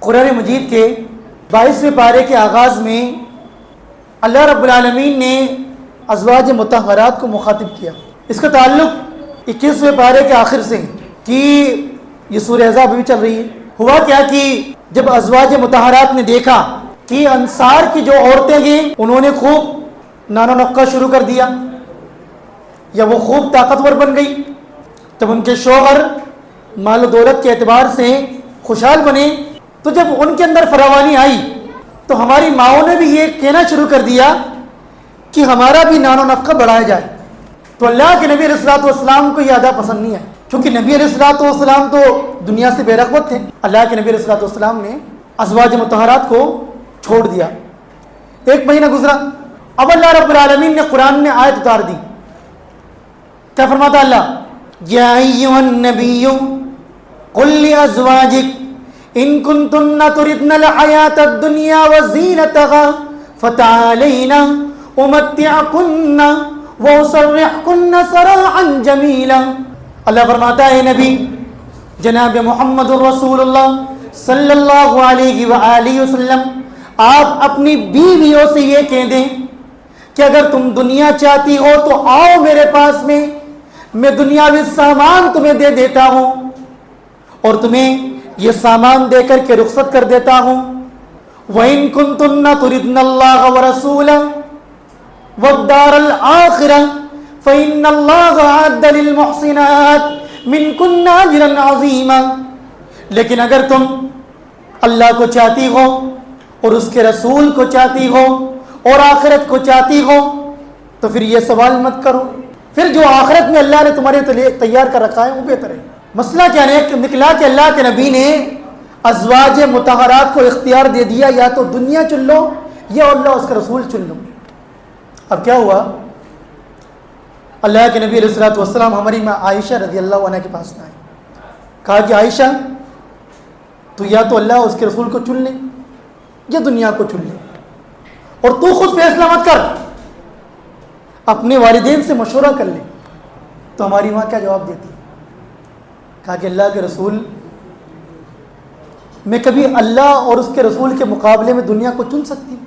قرآن مجید کے 22ویں پارے کے آغاز میں اللہ رب العالمین نے ازواج مطہرات کو مخاطب کیا. اس کا تعلق 21ویں پارے کے آخر سے کہ یہ سورہ احزاب بھی چل رہی ہے. ہوا کیا کہ جب ازواج مطہرات نے دیکھا کہ انصار کی جو عورتیں ہیں انہوں نے خوب نان و نقہ شروع کر دیا یا وہ خوب طاقتور بن گئی، جب ان کے شوہر مال و دولت کے اعتبار سے خوشحال بنے، تو جب ان کے اندر فراوانی آئی تو ہماری ماؤں نے بھی یہ کہنا شروع کر دیا کہ ہمارا بھی نان و نفقہ بڑھایا جائے. تو اللہ کے نبی علیہ الصلوۃ والسلام کو یہ ادا پسند نہیں ہے، کیونکہ نبی علیہ الصلوۃ والسلام تو دنیا سے بے رغبت تھے. اللہ کے نبی علیہ الصلوۃ والسلام نے ازواج مطہرات کو چھوڑ دیا. 1 مہینہ گزرا، اب اللہ رب العالمین نے قرآن میں آیت اتار دی. کیا فرماتا اللہ؟ یا ایھا النبی قل لازواجک ان کنتن تردن الحیاۃ الدنیا وزینتها فتعالین امتعکن واسرحکن سراحا جمیلا. اللہ فرماتا ہے نبی جناب محمد رسول اللہ صلی اللہ علیہ وآلہ وسلم، آپ اپنی بیویوں سے یہ کہہ دیں کہ اگر تم دنیا چاہتی ہو تو آؤ میرے پاس میں دنیاوی سامان تمہیں دے دیتا ہوں اور تمہیں یہ سامان دے کر کے رخصت کر دیتا ہوں. وَإِن كُنتُنَّ تُرِدْنَ اللَّهَ وَرَسُولَهُ وَالدَّارَ الْآخِرَةَ فَإِنَّ اللَّهَ أَعَدَّ لِلْمُحْسِنَاتِ مِنكُنَّ أَجْرًا عَظِيمًا. لیکن اگر تم اللہ کو چاہتی ہو اور اس کے رسول کو چاہتی ہو اور آخرت کو چاہتی ہو تو پھر یہ سوال مت کرو، پھر جو آخرت میں اللہ نے تمہارے لیے تیار کر رکھا ہے وہ بہتر ہے. مسئلہ کیا نکلا کہ اللہ کے نبی نے ازواج مطہرات کو اختیار دے دیا، یا تو دنیا چن لو یا اللہ اس کا رسول چن لو. اب کیا ہوا؟ اللہ کے نبی علیہ الصلوۃ والسلام ہماری ماں عائشہ رضی اللہ عنہ کے پاس میں آئے، کہا کہ عائشہ تو یا تو اللہ اس کے رسول کو چن لے یا دنیا کو چن لے، اور تو خود فیصلہ مت کر، اپنے والدین سے مشورہ کر لے. تو ہماری ماں کیا جواب دیتی؟ کہا کہ اللہ کے رسول، میں کبھی اللہ اور اس کے رسول کے مقابلے میں دنیا کو چن سکتی ہوں؟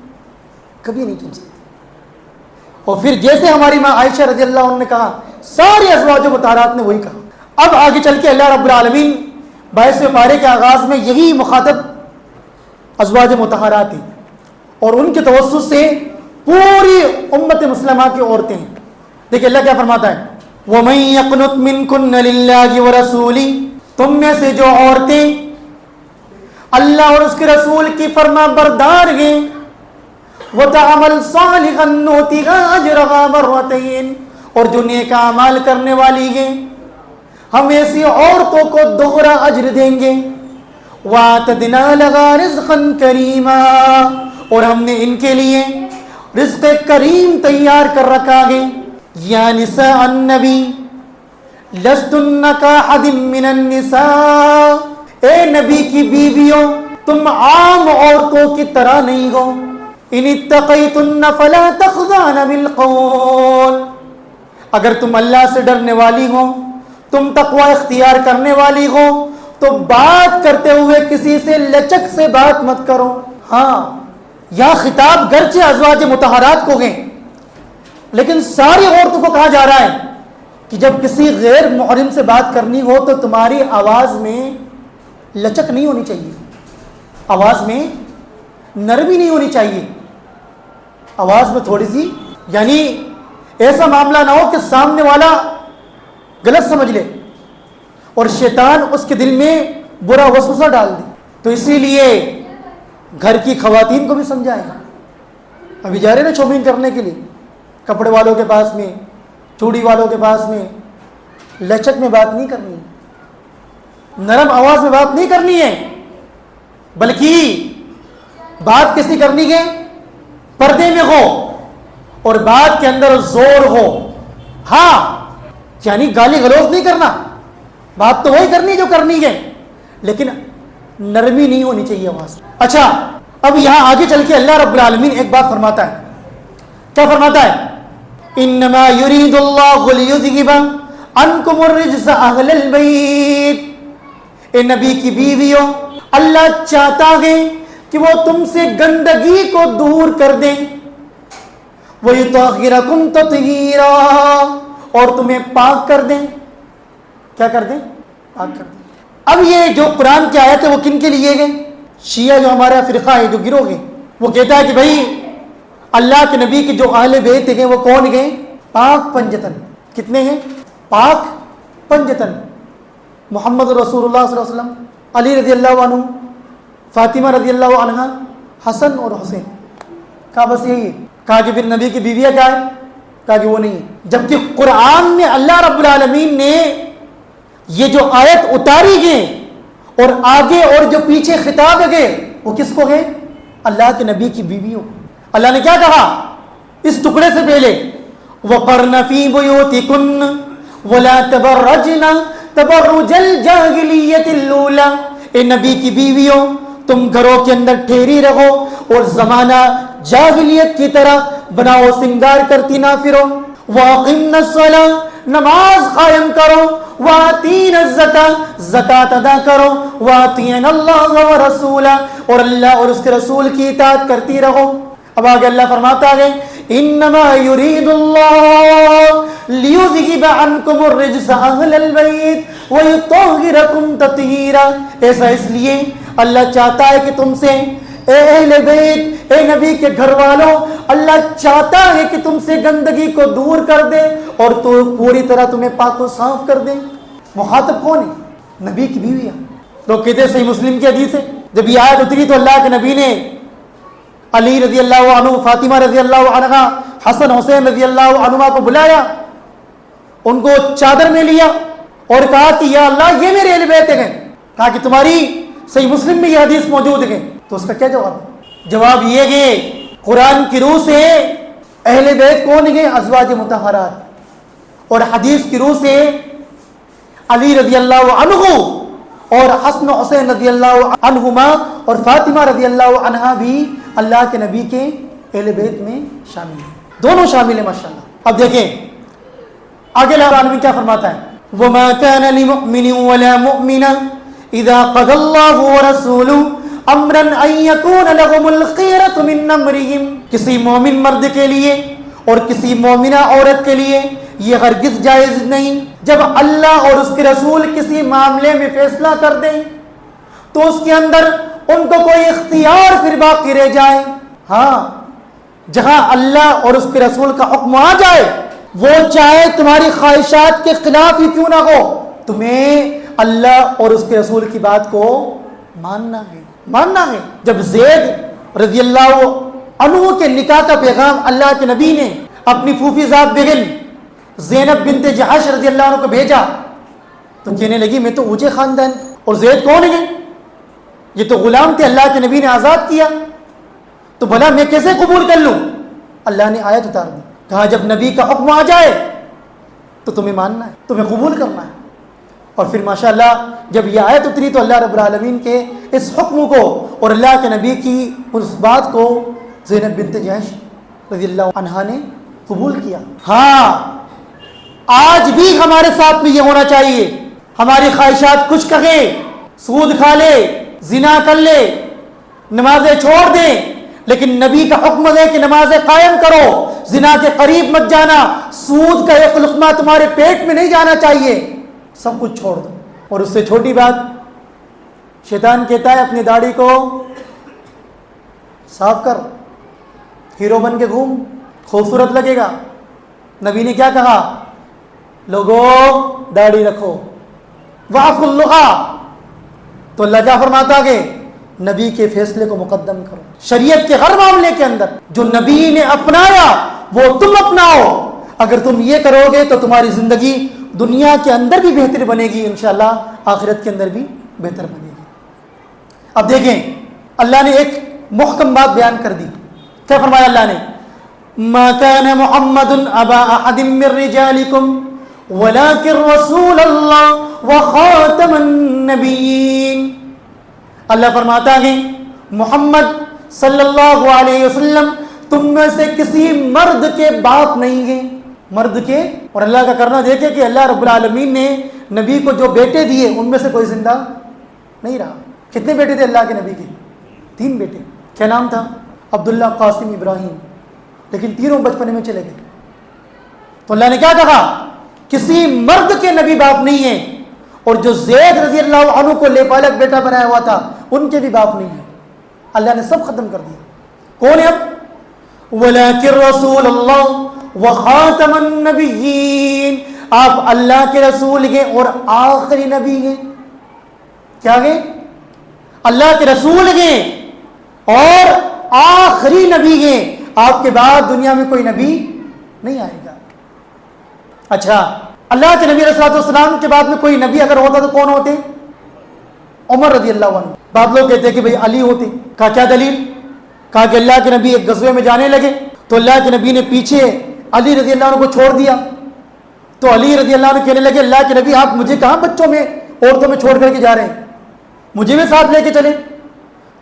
کبھی نہیں چن سکتی. اور پھر جیسے ہماری ماں عائشہ رضی اللہ عنہ نے کہا، سارے ازواج مطہرات نے وہی کہا. اب آگے چل کے اللہ رب العالمین 22ویں پارے کے آغاز میں یہی مخاطب ازواج مطہرات ہیں اور ان کے توسط سے پوری امت مسلمہ کی عورتیں ہیں. دیکھیں اللہ کیا فرماتا ہے، وَمَن يَقْنُتْ مِنكُنَّ لِلَّهِ وَرَسُولِهِ، تم میں سے جو عورتیں اللہ اور اس کے رسول کی فرما بردار ہیں، وَتَعْمَلْ صَالِحًا نُؤْتِهَا أَجْرَهَا مَرَّتَيْنِ، اور جو نیک اعمال کرنے والی ہیں ہم ایسی عورتوں کو دوہرا اجر دیں گے. وَأَعْتَدْنَا لَهَا رِزْقًا كَرِيمًا، اور ہم نے ان کے لیے رزق کریم تیار کر رکھا ہے. یا نساء النبی لستن کاحد من النساء، اے نبی کی بیویوں تم عام عورتوں کی طرح نہیں ہو. ان اتقیتن فلا تخضعن بالقول، اگر تم اللہ سے ڈرنے والی ہو، تم تقوی اختیار کرنے والی ہو تو بات کرتے ہوئے کسی سے لچک سے بات مت کرو. ہاں یا خطاب گرچہ ازواج مطہرات کو گئے، لیکن ساری عورتوں کو کہا جا رہا ہے کہ جب کسی غیر محرم سے بات کرنی ہو تو تمہاری آواز میں لچک نہیں ہونی چاہیے، آواز میں نرمی نہیں ہونی چاہیے، آواز میں تھوڑی سی، یعنی ایسا معاملہ نہ ہو کہ سامنے والا غلط سمجھ لے اور شیطان اس کے دل میں برا وسوسہ ڈال دے. تو اسی لیے گھر کی خواتین کو بھی سمجھائیں. ابھی جا رہے نا شاپنگ کرنے کے لیے، کپڑے والوں کے پاس میں، چوڑی والوں کے پاس میں، لچک میں بات نہیں کرنی ہے، نرم آواز میں بات نہیں کرنی ہے، بلکہ بات کیسی کرنی ہے؟ پردے میں ہو اور بات کے اندر زور ہو. ہاں یعنی گالی گلوچ نہیں کرنا، بات تو وہی کرنی جو کرنی ہے، لیکن نرمی نہیں ہونی چاہیے آواز. اچھا اب یہاں آگے چل کے اللہ رب العالمین ایک بات فرماتا ہے. کیا فرماتا ہے؟ انما یرید اللہ لیذھب عنکم الرجس اہل البیت، اے نبی کی بیویوں اللہ چاہتا ہے کہ وہ تم سے گندگی کو دور کر دیں، وَيُطَهِّرَكُمْ تَطْهِيرًا، اور تمہیں پاک کر دیں. کیا کر دیں؟ پاک کر دیں. اب یہ جو قرآن کی آیت ہے وہ کن کے لیے گئے؟ شیعہ جو ہمارا فرقہ ہے، جو گروہ ہے، وہ کہتا ہے کہ بھائی اللہ کے نبی کے جو اہل بیت ہیں وہ کون گئے؟ پاک پنجتن. کتنے ہیں؟ پاک پنجتن. محمد رسول اللہ صلی اللہ علیہ وسلم، علی رضی اللہ عنہ، فاطمہ رضی اللہ عنہ، حسن اور حسین. کہا بس یہی ہے. کہا کہ پھر نبی کی بیویاں کیا ہے؟ کہا کہ وہ نہیں ہے. جبکہ قرآن میں اللہ رب العالمین نے یہ جو آیت اتاری گئی اور آگے اور جو پیچھے خطاب گئے وہ کس کو گئے؟ اللہ کے نبی کی بیویوں. اللہ نے کیا کہا اس ٹکڑے سے پہلے؟ وَقَرْنَ فِي بُيُوتِكُنَّ وَلَا تَبَرَّجْنَ تَبَرُّجَ الْجَاهِلِيَّةِ الْأُولَى. اے نبی کی بیویوں تم گھروں کے اندر ٹھہری رہو اور زمانہ جاہلیت کی طرح بناؤ سنگار کرتی نہ پھرو. وَأَقِمْنَ الصَّلَاةَ، نماز قائم کرو. وَآتِينَ الزَّكَاةَ، زکات ادا کرو. وَأَطِيعْنَ اللَّهَ وَرَسُولَهُ، اور اللہ اور اس کے رسول کی اطاعت کرتی رہو. اب آگے اللہ فرماتا ہے انما یرید اللہ لیذہب عنکم الرجس اہل البیت ویطہرکم تطہیرا. ایسا اس لیے اللہ چاہتا ہے کہ تم سے، اے اہل بیت، اے نبی کے گھر والوں، اللہ چاہتا ہے کہ تم سے گندگی کو دور کر دے اور تو پوری طرح تمہیں پاک و صاف کر دے. مخاطب کون ہے؟ نبی کی بیویاں. لوگ کہتے ہیں صحیح مسلم کی حدیث ہے، جب یہ آیت اتری تو اللہ کے نبی نے علی رضی اللہ عنہ، فاطمہ رضی اللہ عنہ، حسن حسین رضی اللہ عنہ کو بلایا، ان کو چادر میں لیا اور کہا کہ یا اللہ یہ میرے اہل بیت ہیں. کہا کہ تمہاری صحیح مسلم میں یہ حدیث موجود ہے. تو اس کا کیا جواب؟ جواب یہ کہ قرآن کی روح سے اہل بیت کون ہیں؟ ازواج مطہرات. اور حدیث کی روح سے علی رضی اللہ عنہ اور حسن حسین رضی اللہ عنہما اور فاطمہ رضی اللہ عنہا بھی اللہ کے نبی کے اہل بیت میں شامل ہیں. دونوں شامل ہیں ماشاءاللہ. اب دیکھیں آگے اللہ عالمین کیا فرماتا ہے؟ وَمَا كَانَ لِمُؤْمِنٍ وَلَا مُؤْمِنَةٍ إِذَا قَضَى اللَّهُ وَرَسُولُهُ أَمْرًا أَن يَكُونَ لَهُمُ الْخِيَرَةُ مِنْ أَمْرِهِمْ. کسی مومن مرد کے لیے اور کسی مومنہ عورت کے لیے یہ ہرگز جائز نہیں جب اللہ اور اس کے رسول کسی معاملے میں فیصلہ کر دیں تو اس کے اندر ان کو کوئی اختیار پھر باقی رہ جائے. ہاں، جہاں اللہ اور اس کے رسول کا حکم آ جائے، وہ چاہے تمہاری خواہشات کے خلاف ہی کیوں نہ ہو، تمہیں اللہ اور اس کے رسول کی بات کو ماننا ہے. جب زید رضی اللہ عنہ کے نکاح کا پیغام اللہ کے نبی نے اپنی پھوپھی ذات بہن زینب بنت جحش رضی اللہ عنہ کو بھیجا تو کہنے لگی میں تو اونچے خاندان، اور زید کون ہے؟ یہ تو غلام تھے، اللہ کے نبی نے آزاد کیا، تو بھلا میں کیسے قبول کر لوں؟ اللہ نے آیت اتار دی. کہا جب نبی کا حکم آ جائے تو تمہیں ماننا ہے، تمہیں قبول کرنا ہے. اور پھر ماشاءاللہ جب یہ آیت اتری تو اللہ رب العالمین کے اس حکم کو اور اللہ کے نبی کی اس بات کو زینب بنت جحش رضی اللہ عنہا نے قبول کیا. ہاں، آج بھی ہمارے ساتھ میں یہ ہونا چاہیے. ہماری خواہشات کچھ کہیں، سود کھا لے، زنا کر لے، نمازیں چھوڑ دیں، لیکن نبی کا حکم ہے کہ نمازیں قائم کرو، زنا کے قریب مت جانا، سود کا ایک لقمہ تمہارے پیٹ میں نہیں جانا چاہیے، سب کچھ چھوڑ دو. اور اس سے چھوٹی بات، شیطان کہتا ہے اپنی داڑھی کو صاف کر، ہیرو بن کے گھوم، خوبصورت لگے گا. نبی نے کیا کہا؟ لوگوں داڑھی رکھو، وعفوا اللحى. تو اللہ کیا فرماتا کہ نبی کے فیصلے کو مقدم کرو. شریعت کے ہر معاملے کے اندر جو نبی نے اپنایا وہ تم اپناؤ. اگر تم یہ کرو گے تو تمہاری زندگی دنیا کے اندر بھی بہتر بنے گی، انشاءاللہ آخرت کے اندر بھی بہتر بنے گی. اب دیکھیں اللہ نے ایک محکم بات بیان کر دی. کیا فرمایا اللہ نے؟ ما كان محمد ابا احد من رجالكم ولكن رسول اللہ وخاتم النبیین. اللہ فرماتا ہے محمد صلی اللہ علیہ وسلم تم میں سے کسی مرد کے باپ نہیں ہیں، مرد کے. اور اللہ کا کرنا دیکھے کہ اللہ رب العالمین نے نبی کو جو بیٹے دیے ان میں سے کوئی زندہ نہیں رہا. کتنے بیٹے تھے اللہ کے نبی کے؟ 3 بیٹے. کیا نام تھا؟ عبداللہ، قاسم، ابراہیم. لیکن تینوں بچپنے میں چلے گئے. تو اللہ نے کیا کہا؟ کسی مرد کے نبی باپ نہیں ہیں، اور جو زید رضی اللہ عنہ کو لے پالک بیٹا بنایا ہوا تھا ان کے بھی باپ نہیں ہیں. اللہ نے سب ختم کر دیا. کون ہے اب؟ وَلَٰكِن رَّسُولَ اللَّهِ وَخَاتَمَ النَّبِيِّينَ. آپ اللہ کے رسول ہیں اور آخری نبی ہیں. کیا گئے؟ اللہ کے رسول ہیں اور آخری نبی ہیں. آپ کے بعد دنیا میں کوئی نبی نہیں آئے گا. اچھا، اللہ کے نبی علیہ السلام کے بعد میں کوئی نبی اگر ہوتا تو کون ہوتے؟ عمر رضی اللہ عنہ. بعض لوگ کہتے ہیں کہ بھئی علی ہوتے. کہا کیا دلیل؟ کہا کہ اللہ کے نبی ایک غزوے میں جانے لگے تو اللہ کے نبی نے پیچھے علی رضی اللہ عنہ کو چھوڑ دیا. تو علی رضی اللہ عنہ کہنے لگے اللہ کے نبی آپ مجھے کہاں بچوں میں عورتوں میں چھوڑ کر کے جا رہے ہیں، مجھے بھی ساتھ لے کے چلیں.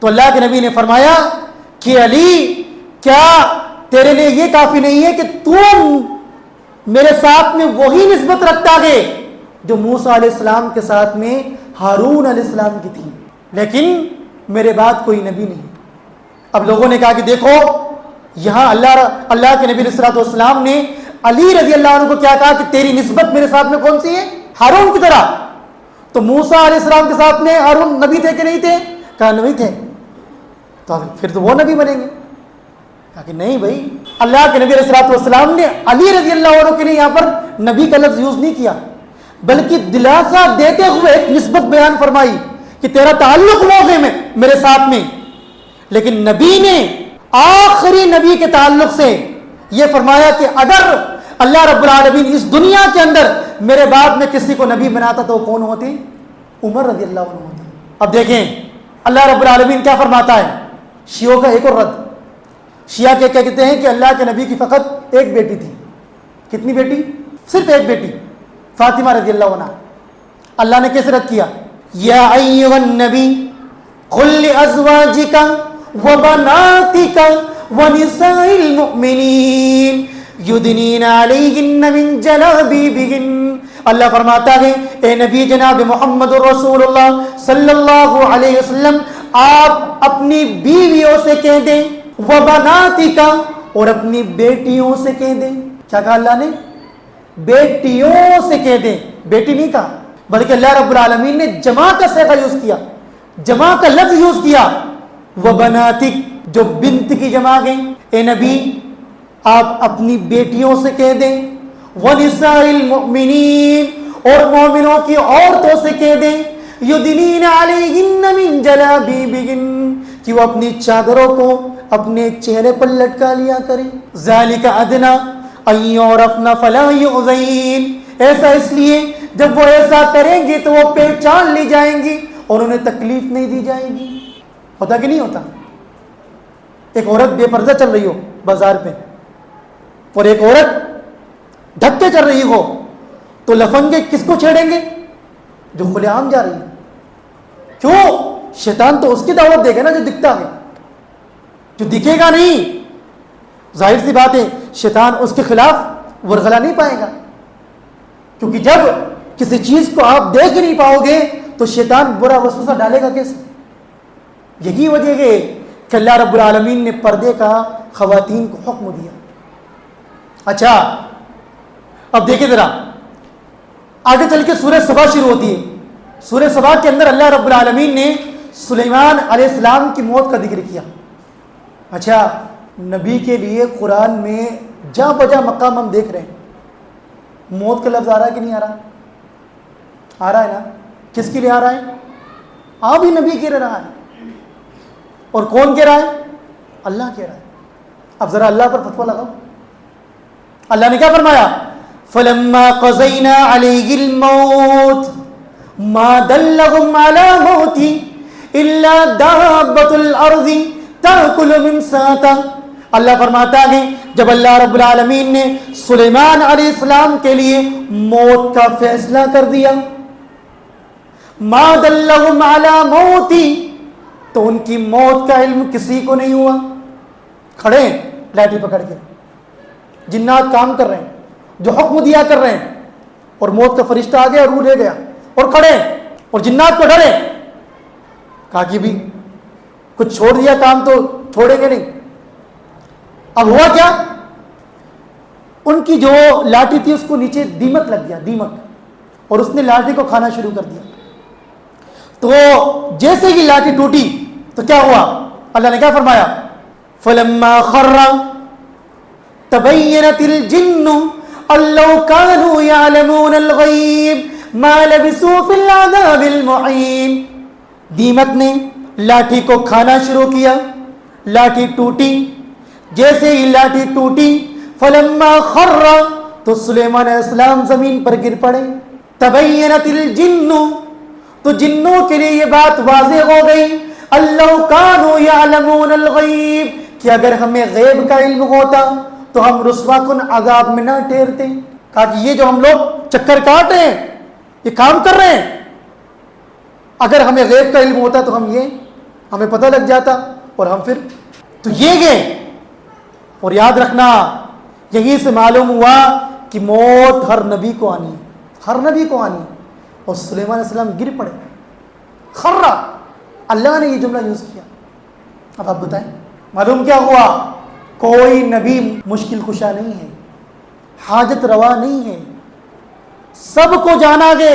تو اللہ کے نبی نے فرمایا کہ علی کیا تیرے لیے یہ کافی نہیں ہے کہ تم میرے ساتھ میں وہی نسبت رکھتا ہے جو موسیٰ علیہ السلام کے ساتھ میں ہارون علیہ السلام کی تھی، لیکن میرے بعد کوئی نبی نہیں. اب لوگوں نے کہا کہ دیکھو یہاں اللہ کے نبی علیہ السلام نے علی رضی اللہ عنہ کو کیا کہا کہ تیری نسبت میرے ساتھ میں کون سی ہے؟ ہارون کی طرح. تو موسیٰ علیہ السلام کے ساتھ میں ہارون نبی تھے کہ نہیں تھے؟ کہا نہیں تھے. تو پھر تو وہ نبی بنیں گے. کہا کہ نہیں بھائی، اللہ کے نبی علیہ السلام نے علی رضی اللہ عنہ کے لیے یہاں پر نبی کا لفظ یوز نہیں کیا، بلکہ دلاسا دیتے ہوئے ایک نسبت بیان فرمائی کہ تیرا تعلق وہ ہے میرے ساتھ میں. لیکن نبی نے آخری نبی کے تعلق سے یہ فرمایا کہ اگر اللہ رب العالمین اس دنیا کے اندر میرے بعد میں کسی کو نبی بناتا تو کون ہوتے؟ عمر رضی اللہ عنہ ہوتے. اب دیکھیں اللہ رب العالمین کیا فرماتا ہے. شیعوں کا ایک اور رد. شیعہ کے کہتے ہیں کہ اللہ کے نبی کی فقط ایک بیٹی تھی. کتنی بیٹی؟ صرف ایک بیٹی، فاطمہ رضی اللہ عنہ. اللہ نے کیسے رد کیا؟ یا ایھا النبی قل لازواجک وبناتک ونساء المؤمنین یدنین علیہن من جلابیبہن. اللہ فرماتا ہے اے نبی جناب محمد رسول اللہ صلی اللہ علیہ وسلم آپ اپنی بیویوں سے کہہ دیں، وبناتک اور اپنی بیٹیوں سے کہہ دیں. کیا کہا اللہ نے؟ بیٹیوں سے کہہ دیں، بیٹی نہیں کہا، بلکہ اللہ رب العالمین نے جمع کا صیغہ یوز کیا، جمع کا لفظ یوز کیا. وبناتک جو بنت کی جمع گئی. اے نبی آپ اپنی بیٹیوں سے کہہ دیں. ونساء المؤمنین اور مومنوں کی عورتوں سے کہہ دیں. یدنین علیہن من جلابیبہن کہ وہ اپنی چادروں کو اپنے چہرے پر لٹکا لیا کریں. ذالک ادنی ان یعرفن فلا یؤذین. ایسا اس لیے جب وہ ایسا کریں گے تو وہ پہچان لی جائیں گی اور انہیں تکلیف نہیں دی جائے گی. ہوتا کہ نہیں ہوتا؟ ایک عورت بے پردہ چل رہی ہو بازار پہ اور ایک عورت ڈھک کے چل رہی ہو تو لفنگے کس کو چھیڑیں گے؟ جو کھلے عام جا رہی ہے. کیوں؟ شیطان تو اس کی دعوت دے گا نا جو دکھتا ہے، جو دکھے گا نہیں. ظاہر سی بات ہے شیطان اس کے خلاف ورغلا نہیں پائے گا، کیونکہ جب کسی چیز کو آپ دیکھ نہیں پاؤ گے تو شیطان برا وسوسہ ڈالے گا کیسے؟ یہی وجہ ہے کہ اللہ رب العالمین نے پردے کا خواتین کو حکم دیا. اچھا اب دیکھیں ذرا آگے چل کے سورہ سبا شروع ہوتی ہے. سورہ سبا کے اندر اللہ رب العالمین نے سلیمان علیہ السلام کی موت کا ذکر کیا. اچھا نبی کے لیے قرآن میں جا بجا مقام ہم دیکھ رہے ہیں. موت کا لفظ آ رہا ہے کہ نہیں آ رہا؟ آ رہا ہے نا. کس کے لیے آ رہا ہے؟ آپ ہی نبی کہہ رہا ہے. اور کون کہہ رہا ہے؟ اللہ کہہ رہا ہے. اب ذرا اللہ پر فتویٰ لگاؤ. اللہ نے کیا فرمایا؟ فلما قضینا علیہ الموت ما دلهم على موته الا دابۃ الارض تاکل من ساته. اللہ فرماتا ہے جب اللہ رب العالمین نے سلیمان علیہ السلام کے لیے موت کا فیصلہ کر دیا، ما دلهم على موته تو ان کی موت کا علم کسی کو نہیں ہوا. کھڑے لاٹھی پکڑ کے، جنات کام کر رہے ہیں، جو حکم دیا کر رہے ہیں، اور موت کا فرشتہ آ گیا اور روح لے گیا، اور کھڑے اور جنات کو ڈرے کہا کہ بھی کچھ چھوڑ دیا کام تو چھوڑیں گے نہیں. اب ہوا کیا, ان کی جو لاٹھی تھی اس کو نیچے دیمک لگ گیا, دیمک, اور اس نے لاٹھی کو کھانا شروع کر دیا. تو جیسے ہی لاٹھی ٹوٹی تو کیا ہوا, اللہ نے کیا فرمایا, فلما خر تبینت الجن ان لو كانوا يعلمون الغیب ما لبثوا فی العذاب المہین. دیمک نے لاٹھی کو کھانا شروع کیا, لاٹھی ٹوٹی, جیسے ہی لاٹھی ٹوٹی فلما خر تو سلیمان علیہ السلام زمین پر گر پڑے. تبینت الجن تو جنوں کے لیے یہ بات واضح ہو گئی, اللہ کانوا یعلمون الغیب کہ اگر ہمیں غیب کا علم ہوتا تو ہم رسوا کن عذاب میں نہ ٹھہرتے. کہا کہ یہ جو ہم لوگ چکر کاٹ رہے ہیں, یہ کام کر رہے ہیں, اگر ہمیں غیب کا علم ہوتا تو ہمیں پتہ لگ جاتا اور ہم پھر تو یہ گئے. اور یاد رکھنا یہیں سے معلوم ہوا کہ موت ہر نبی کو آنی, ہر نبی کو آنی. اور سلیمان علیہ السلام گر پڑے, خرا, اللہ نے یہ جملہ یوز کیا. اب آپ بتائیں معلوم کیا ہوا, کوئی نبی مشکل کشا نہیں ہے, حاجت روا نہیں ہے, سب کو جانا گے,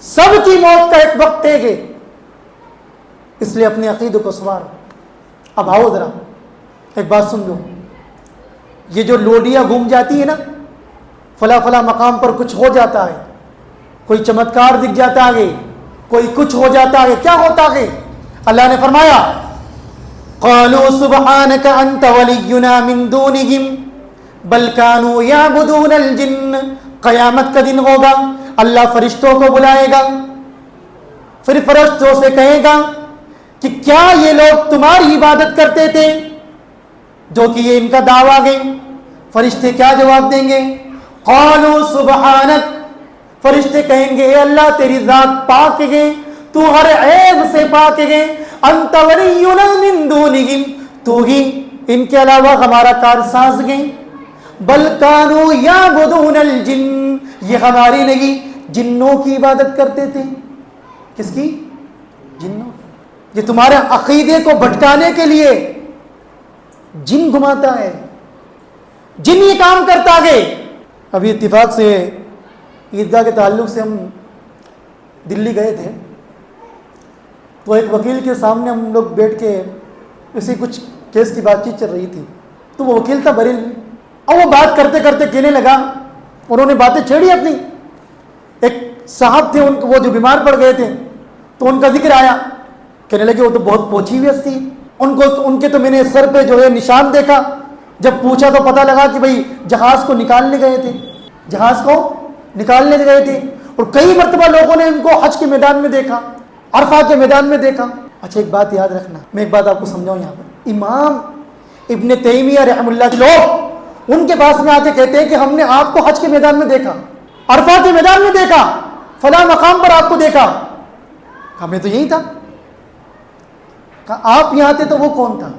سب کی موت کا ایک وقت ہے گے. اس لیے اپنے عقیدے کو سنوارو. اب آؤ ذرا ایک بات سن لو, یہ جو لوڈیاں گھوم جاتی ہے نا, فلاں فلاں مقام پر کچھ ہو جاتا ہے, کوئی چمتکار دکھ جاتا ہے, کوئی کچھ ہو جاتا ہے, کیا ہوتا ہے؟ اللہ نے فرمایا قالوا سبحانك انت ولينا من دونهم بل كانوا يعبدون الجن. قیامت کا دن ہوگا, اللہ فرشتوں کو بلائے گا, پھر فرشتوں سے کہے گا کہ کیا یہ لوگ تمہاری عبادت کرتے تھے, جو کہ یہ ان کا دعویٰ ہے. فرشتے کیا جواب دیں گے؟ قالوا سبحانک, فرشتے کہیں گے اے اللہ تیری ذات پاک ہے, تو ہر عیب سے پاک ہے. انت ولینا من دونہم, تو ہی ان کے علاوہ ہمارا کارساز ہے. بل کانوا یعبدون الجن, یہ ہماری نہیں جنوں کی عبادت کرتے تھے. کس کی؟ جنوں. یہ تمہارے عقیدے کو بھٹکانے کے لیے جن گھماتا ہے, جن یہ کام کرتا ہے. ابھی اتفاق سے عیدگاہ کے تعلق سے ہم دلی گئے تھے, تو ایک وکیل کے سامنے ہم لوگ بیٹھ کے اسی کچھ کیس کی بات چیت چل رہی تھی. تو وہ وکیل تھا بریلوی, اور وہ بات کرتے کرتے کہنے لگا, انہوں نے باتیں چھیڑی اپنی. ایک صاحب تھے, وہ جو بیمار پڑ گئے تھے, تو ان کا ذکر آیا, کہنے لگے وہ تو بہت پوچھی ہوئی ہستی, ان کے تو میں نے سر پہ جو ہے نشان دیکھا, جب پوچھا تو پتہ لگا کہ بھئی جہاز کو نکالنے گئے تھے, جہاز کو نکالنے گئے تھے. اور کئی مرتبہ لوگوں نے ان کو حج کے میدان میں دیکھا, عرفہ کے میدان میں دیکھا. اچھا ایک بات یاد رکھنا, میں ایک بات آپ کو سمجھاؤں یہاں پر. امام ابن تیمیہ رحم اللہ کے لوگ ان کے پاس میں آ کے کہتے ہیں کہ ہم نے آپ کو حج کے میدان میں دیکھا, عرفہ کے میدان میں دیکھا, فلاں مقام پر آپ کو دیکھا. ہمیں تو یہی تھا. کہا آپ یہاں تھے تو وہ کون تھا؟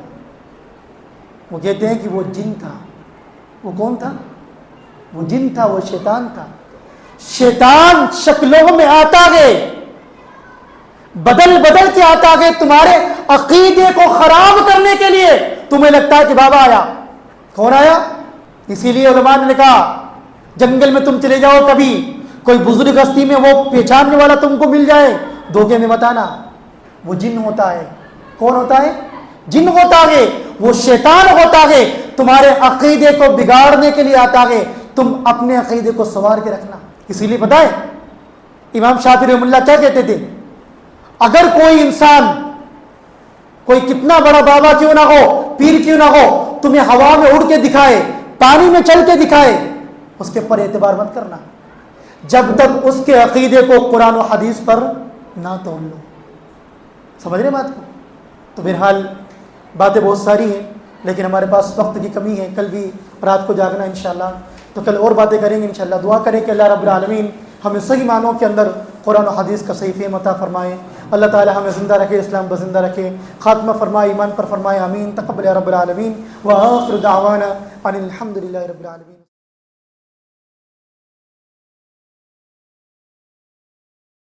وہ کہتے ہیں کہ وہ جن تھا. وہ کون تھا؟ وہ جن تھا, وہ شیطان تھا. شیطان شکلوں میں آتا ہے, بدل بدل کے آتا ہے تمہارے عقیدے کو خراب کرنے کے لیے. تمہیں لگتا ہے کہ بابا آیا. کون آیا؟ اسی لیے علماء نے کہا جنگل میں تم چلے جاؤ, کبھی کوئی بزرگ ہستی میں وہ پہچاننے والا تم کو مل جائے, دھوکے میں مت آنا. وہ جن ہوتا ہے. کون ہوتا ہے؟ جن ہوتا ہے. وہ شیطان ہوتا ہے, تمہارے عقیدے کو بگاڑنے کے لیے آتا ہے. تم اپنے عقیدے کو سنوار کے رکھنا. اسی لیے پتہ ہے امام شافعی رحمہ اللہ کیا کہتے تھے, اگر کوئی انسان, کوئی کتنا بڑا بابا کیوں نہ ہو, پیر کیوں نہ ہو, تمہیں ہوا میں اڑ کے دکھائے, پانی میں چل کے دکھائے, اس کے پر اعتبار مت کرنا جب تک اس کے عقیدے کو قرآن و حدیث پر نہ تول لو. سمجھ رہے بات کو؟ تو بہرحال باتیں بہت ساری ہیں, لیکن ہمارے پاس وقت کی کمی ہے. کل بھی رات کو جاگنا انشاءاللہ, تو کل اور باتیں کریں گے انشاءاللہ. دعا کریں کہ اللہ رب العالمین ہمیں صحیح معنوں کے اندر قرآن و حدیث کا صحیح فہم عطا فرمائے. اللہ تعالی ہمیں زندہ رکھے, اسلام پر زندہ رکھے, خاتمہ فرمائے, ایمان پر فرمائے. آمین. تقبل یا رب العالمین. وآخر دعوانا ان الحمد للہ رب العالمین.